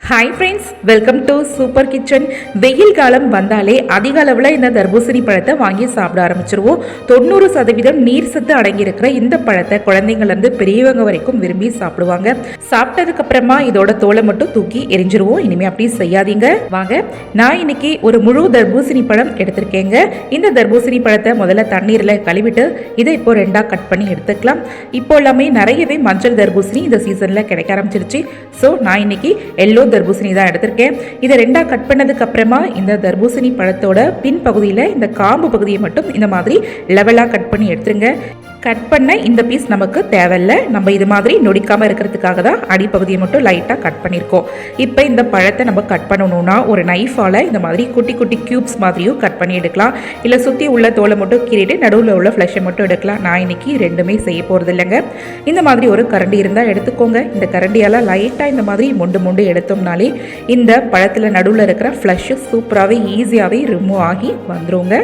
Hi friends, welcome to super kitchen. வெயில் காலம் வந்தாலே அதிக அளவில் இந்த தர்பூசணி பழத்தை வாங்கி சாப்பிட ஆரம்பிச்சிருவோம். 90% நீர் சத்து அடங்கியிருக்கிற இந்த பழத்தை குழந்தைங்கள்லேருந்து பெரியவங்க வரைக்கும் விரும்பி சாப்பிடுவாங்க. சாப்பிட்டதுக்கு அப்புறமா இதோட தோலை மட்டும் தூக்கி எரிஞ்சிருவோம். இனிமேல் அப்படி செய்யாதீங்க. வாங்க, நான் இன்னைக்கு ஒரு முழு தர்பூசணி பழம் எடுத்திருக்கேங்க. இந்த தர்பூசணி பழத்தை முதல்ல தண்ணீரில் கழுவிட்டு இதை இப்போ ரெண்டாக கட் பண்ணி எடுத்துக்கலாம். இப்போ எல்லாமே நிறையவே மஞ்சள் தர்பூசணி இந்த சீசனில் கிடைக்க ஆரம்பிச்சிருச்சு. ஸோ நான் இன்னைக்கு எல்லோ தர்பூசணி தான் எடுத்திருக்கேன். இதை ரெண்டா கட் பண்ணதுக்கு அப்புறமா இந்த தர்பூசணி பழத்தோட பின் பகுதியில் இந்த காம்பு பகுதியை மட்டும் இந்த மாதிரி லெவலாக கட் பண்ணி எடுத்துருங்க. கட் பண்ண இந்த பீஸ் நமக்கு தேவையில்லை. நம்ம இது மாதிரி நொடிக்காமல் இருக்கிறதுக்காக தான் அடிப்பகுதியை மட்டும் லைட்டாக கட் பண்ணியிருக்கோம். இப்போ இந்த பழத்தை நம்ம கட் பண்ணணும்னா ஒரு நைஃபால் இந்த மாதிரி குட்டி குட்டி க்யூப்ஸ் மாதிரியும் கட் பண்ணி எடுக்கலாம். இல்லை சுற்றி உள்ள தோலை மட்டும் கீறிட்டு நடுவில் உள்ள ஃப்ளஷை மட்டும் எடுக்கலாம். நான் இன்னைக்கு ரெண்டுமே செய்ய போகிறது இல்லைங்க. இந்த மாதிரி ஒரு கரண்டி இருந்தால் எடுத்துக்கோங்க. இந்த கரண்டியால் லைட்டாக இந்த மாதிரி மொண்டு எடுத்தோம்னாலே இந்த பழத்தில் நடுவில் இருக்கிற ஃப்ளஷ் சூப்பராகவே ஈஸியாகவே ரிமூவ் ஆகி வந்துருங்க.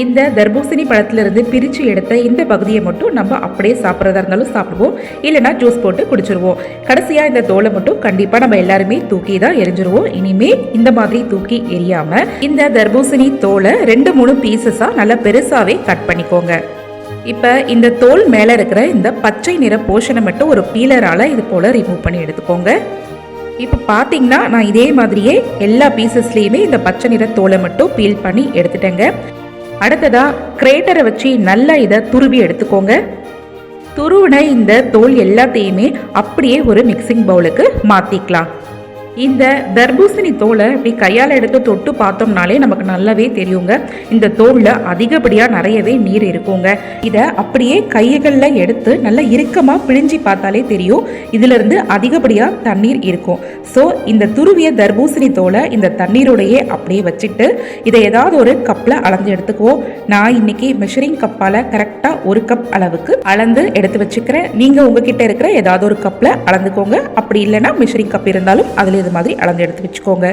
இந்த தர்பூசணி பழத்திலிருந்து பிரித்து எடுத்த இந்த பகுதியை மட்டும் நம்ம அப்படியே சாப்பிட்றதா இருந்தாலும் சாப்பிடுவோம், இல்லைனா ஜூஸ் போட்டு குடிச்சிருவோம். கடைசியாக இந்த தோலை மட்டும் கண்டிப்பாக நம்ம எல்லாருமே தூக்கி தான் எரிஞ்சிருவோம். இனிமே இந்த மாதிரி தூக்கி எரியாமல் இந்த தர்பூசணி தோலை 2-3 பீசஸாக நல்லா பெருசாகவே கட் பண்ணிக்கோங்க. இப்போ இந்த தோல் மேலே இருக்கிற இந்த பச்சை நிற போர்ஷனை மட்டும் ஒரு பீலரால் இது போல் ரிமூவ் பண்ணி எடுத்துக்கோங்க. இப்போ பார்த்தீங்கன்னா நான் இதே மாதிரியே எல்லா பீசஸ்லேயுமே இந்த பச்சை நிற தோலை மட்டும் பீல் பண்ணி எடுத்துட்டேங்க. அடுத்ததாக கிரேட்டரை வச்சு நல்லா இதை துருவி எடுத்துக்கோங்க. துருவின இந்த தோல் எல்லாத்தையுமே அப்படியே ஒரு மிக்சிங் பவுலுக்கு மாற்றிக்கலாம். இந்த தர்பூசணி தோலை இப்படி கையால் எடுத்து தொட்டு பார்த்தோம்னாலே நமக்கு நல்லாவே தெரியுங்க. இந்த தோலில் அதிகப்படியாக நிறையவே நீர் இருக்குங்க. இதை அப்படியே கைகளில் எடுத்து நல்லா இறுக்கமாக பிழிஞ்சி பார்த்தாலே தெரியும், இதிலிருந்து அதிகப்படியாக தண்ணீர் இருக்கும். ஸோ இந்த துருவிய தர்பூசணி தோலை இந்த தண்ணீரோடையே அப்படியே வச்சுட்டு இதை ஏதாவது ஒரு கப்பில் அளந்து எடுத்துக்குவோம். நான் இன்னைக்கு மெஷரிங் கப்பால் கரெக்டாக 1 கப் அளவுக்கு அளந்து எடுத்து வச்சுக்கிறேன். நீங்கள் உங்ககிட்ட இருக்கிற ஏதாவது ஒரு கப்பில் அளந்துக்கோங்க. அப்படி இல்லைன்னா மெஷரிங் கப் இருந்தாலும் அதில் மாதிரி அளந்து எடுத்து வச்சுக்கோங்க.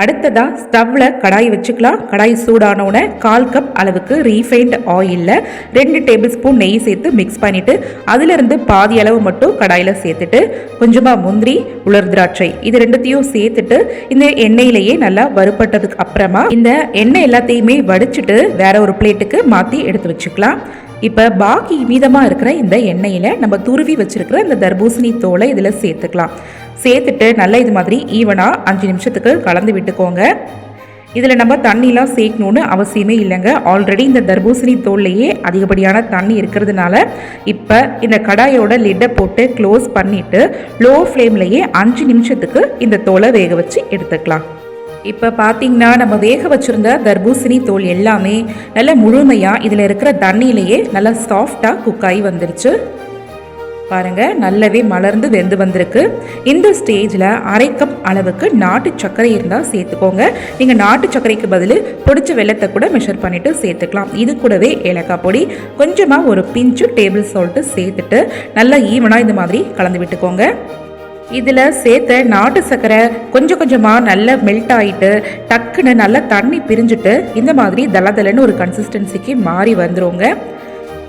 அடுத்ததா ஸ்டவ்ல கடாய் வச்சுக்கலாம். கடாய் சூடானோடனே 1/4 கப் அளவுக்கு ரீஃபைண்ட் ஆயிலில் 2 டேபிள் ஸ்பூன் நெய் சேர்த்து மிக்ஸ் பண்ணிட்டு அதிலிருந்து பாதி அளவு மட்டும் கடாயில் சேர்த்துட்டு கொஞ்சமாக முந்திரி, உலர் திராட்சை இது ரெண்டுத்தையும் சேர்த்துட்டு இந்த எண்ணெயிலேயே நல்லா வறுப்பட்டதுக்கு அப்புறமா இந்த எண்ணெய் எல்லாத்தையுமே வடிச்சிட்டு வேற ஒரு பிளேட்டுக்கு மாற்றி எடுத்து வச்சுக்கலாம். இப்போ பாக்கி மீதமாக இருக்கிற இந்த எண்ணெயில் நம்ம துருவி வச்சிருக்கிற இந்த தர்பூசணி தோலை இதில் சேர்த்துக்கலாம். சேர்த்துட்டு நல்லா இது மாதிரி ஈவனாக 5 நிமிஷத்துக்கு கலந்து விட்டுக்கோங்க. இதில் நம்ம தண்ணிலாம் சேர்க்கணுன்னு அவசியமே இல்லைங்க. ஆல்ரெடி இந்த தர்பூசணி தோல்லையே அதிகப்படியான தண்ணி இருக்கிறதுனால இப்போ இந்த கடாயோட லிட்டை போட்டு க்ளோஸ் பண்ணிவிட்டு லோ ஃப்ளேம்லேயே 5 நிமிஷத்துக்கு இந்த தோலை வேக வச்சு எடுத்துக்கலாம். இப்போ பார்த்தீங்கன்னா நம்ம வேக வச்சுருந்த தர்பூசணி தோல் எல்லாமே நல்லா முழுமையாக இதில் இருக்கிற தண்ணியிலேயே நல்லா சாஃப்டாக குக் ஆகி வந்துருச்சு. பாருங்கள், நல்லாவே மலர்ந்து வெந்து வந்திருக்கு. இந்த ஸ்டேஜில் 1/2 கப் அளவுக்கு நாட்டு சர்க்கரை இருந்தால் சேர்த்துக்கோங்க. நீங்கள் நாட்டு சர்க்கரைக்கு பதில் பொடிச்ச வெல்லத்தை கூட மெஷர் பண்ணிவிட்டு சேர்த்துக்கலாம். இது கூடவே ஏலக்காய் பொடி, கொஞ்சமாக ஒரு பிஞ்சு டேபிள் சால்ட்டு சேர்த்துட்டு நல்லா ஈவனாக இந்த மாதிரி கலந்து விட்டுக்கோங்க. இதில் சேர்த்த நாட்டு சர்க்கரை கொஞ்சம் கொஞ்சமாக நல்லா மெல்ட் ஆகிட்டு டக்குன்னு நல்லா தண்ணி பிரிஞ்சுட்டு இந்த மாதிரி தளதலன்னு ஒரு கன்சிஸ்டன்சிக்கு மாறி வந்துருங்க.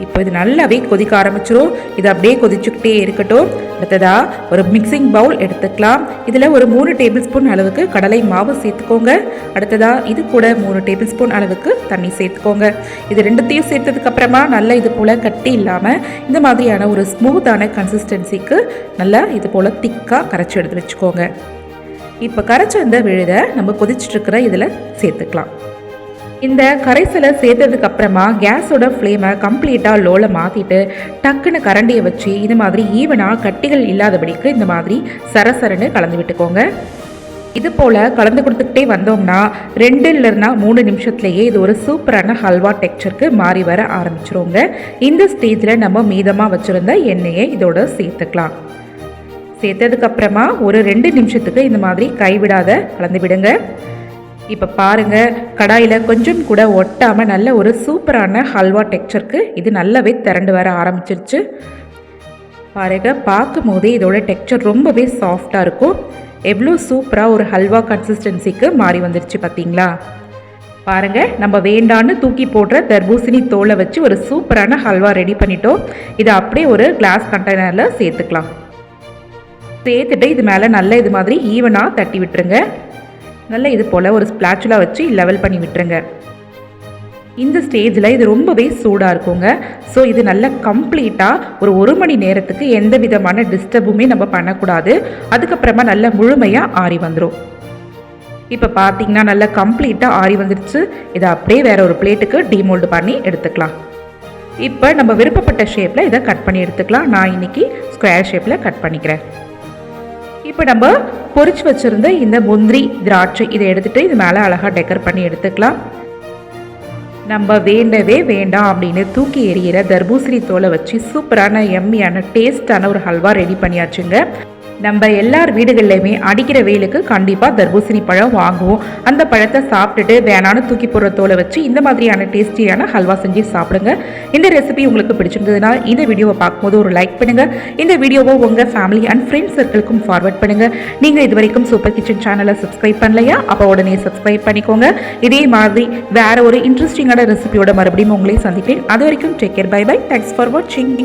இப்போ இது நல்லாவே கொதிக்க ஆரம்பிச்சிரும். இது அப்படியே கொதிச்சுக்கிட்டே இருக்கட்டும். அடுத்ததாக ஒரு மிக்சிங் பவுல் எடுத்துக்கலாம். இதில் ஒரு 3 டேபிள் ஸ்பூன் அளவுக்கு கடலை மாவு சேர்த்துக்கோங்க. அடுத்ததாக இது கூட 3 டேபிள் ஸ்பூன் அளவுக்கு தண்ணி சேர்த்துக்கோங்க. இது ரெண்டுத்தையும் சேர்த்ததுக்கப்புறமா நல்லா இது போல் கட்டி இல்லாமல் இந்த மாதிரியான ஒரு ஸ்மூத்தான கன்சிஸ்டன்சிக்கு நல்லா இது போல் திக்காக கரைச்சி எடுத்து வச்சுக்கோங்க. இப்போ கரைச்ச இந்த விழுதை நம்ம கொதிச்சுட்ருக்கிற இதில் சேர்த்துக்கலாம். இந்த கரைசலை சேர்த்ததுக்கு அப்புறமா கேஸோட ஃப்ளேமை கம்ப்ளீட்டாக லோவில் மாற்றிட்டு டக்குன்னு கரண்டியை வச்சு இது மாதிரி ஈவனாக கட்டிகள் இல்லாதபடிக்கு இந்த மாதிரி சரசரன்னு கலந்து விட்டுக்கோங்க. இது போல் கலந்து கொடுத்துக்கிட்டே வந்தோம்னா 2-3 நிமிஷத்துலேயே இது ஒரு சூப்பரான ஹல்வா டெக்ஸ்சருக்கு மாறி வர ஆரம்பிச்சிருவோங்க. இந்த ஸ்டேஜில் நம்ம மீதமாக வச்சுருந்த எண்ணெயை இதோட சேர்த்துக்கலாம். சேர்த்ததுக்கப்புறமா ஒரு 2 நிமிஷத்துக்கு இந்த மாதிரி கைவிடாத கலந்து விடுங்க. இப்போ பாருங்கள், கடாயில் கொஞ்சம் கூட ஒட்டாமல் நல்ல ஒரு சூப்பரான ஹல்வா டெக்ஸ்சருக்கு இது நல்லாவே திரண்டு வர ஆரம்பிச்சிருச்சு. பாருங்கள், பார்க்கும் போதே இதோட டெக்ஸ்சர் ரொம்பவே சாஃப்டாக இருக்கும். எவ்வளோ சூப்பராக ஒரு ஹல்வா கன்சிஸ்டன்சிக்கு மாறி வந்துருச்சு பார்த்தீங்களா? பாருங்கள், நம்ம வேண்டான்னு தூக்கி போடுற தர்பூசணி தோலை வச்சு ஒரு சூப்பரான ஹல்வா ரெடி பண்ணிட்டோம். இதை அப்படியே ஒரு கிளாஸ் கண்டெய்னரில் சேர்த்துக்கலாம். சேர்த்துட்டு இது மேலே நல்லா இது மாதிரி ஈவனாக தட்டி விட்டுருங்க. நல்லா இது போல் ஒரு ஸ்பிளாச்சுலா வச்சு லெவல் பண்ணி விட்டுருங்க. இந்த ஸ்டேஜில் இது ரொம்பவே சூடாக இருக்குங்க. ஸோ இது நல்லா கம்ப்ளீட்டாக ஒரு மணி நேரத்துக்கு எந்த விதமான டிஸ்டர்புமே நம்ம பண்ணக்கூடாது. அதுக்கப்புறமா நல்லா முழுமையாக ஆறி வந்துடும். இப்போ பார்த்தீங்கன்னா நல்லா கம்ப்ளீட்டாக ஆறி வந்துடுச்சு. இதை அப்படியே வேறு ஒரு பிளேட்டுக்கு டீமோல்டு பண்ணி எடுத்துக்கலாம். இப்போ நம்ம விருப்பப்பட்ட ஷேப்பில் இதை கட் பண்ணி எடுத்துக்கலாம். நான் இன்றைக்கி ஸ்கொயர் ஷேப்பில் கட் பண்ணிக்கிறேன். இப்போ நம்ம பொரிச்சு வச்சுருந்த இந்த முந்திரி திராட்சை இதை எடுத்துகிட்டு இது மேலே அழகாக டெக்கர் பண்ணி எடுத்துக்கலாம். நம்ம வேண்டவே வேண்டாம் அப்படின்னு தூக்கி எறிகிற தர்பூசணி தோலை வச்சு சூப்பரான எம்மியான டேஸ்டான ஒரு ஹல்வா ரெடி பண்ணியாச்சுங்க. நம்ம எல்லார் வீடுகள்லையுமே அடிக்கிற வெயிலுக்கு கண்டிப்பாக தர்பூசணி பழம் வாங்குவோம். அந்த பழத்தை சாப்பிட்டுட்டு வேணான்னு தூக்கி போடுற தோலை வச்சு இந்த மாதிரியான டேஸ்டியான ஹல்வா செஞ்சு சாப்பிடுங்க. இந்த ரெசிபி உங்களுக்கு பிடிச்சிருந்ததுன்னா இந்த வீடியோவை பார்க்கும்போது ஒரு லைக் பண்ணுங்கள். இந்த வீடியோவை உங்கள் ஃபேமிலி அண்ட் ஃப்ரெண்ட்ஸ் சர்க்கிளுக்கும் ஃபார்வர்ட் பண்ணுங்கள். நீங்கள் இது வரைக்கும் சூப்பர் கிச்சன் சேனலை சப்ஸ்கிரைப் பண்ணலையா? அப்போ உடனே சப்ஸ்கிரைப் பண்ணிக்கோங்க. இதே மாதிரி வேறு ஒரு இன்ட்ரெஸ்டிங்கான ரெசிபியோட மறுபடியும் உங்களே சந்திப்பேன். அது வரைக்கும் take care, bye bye, thanks for வாட்சிங்.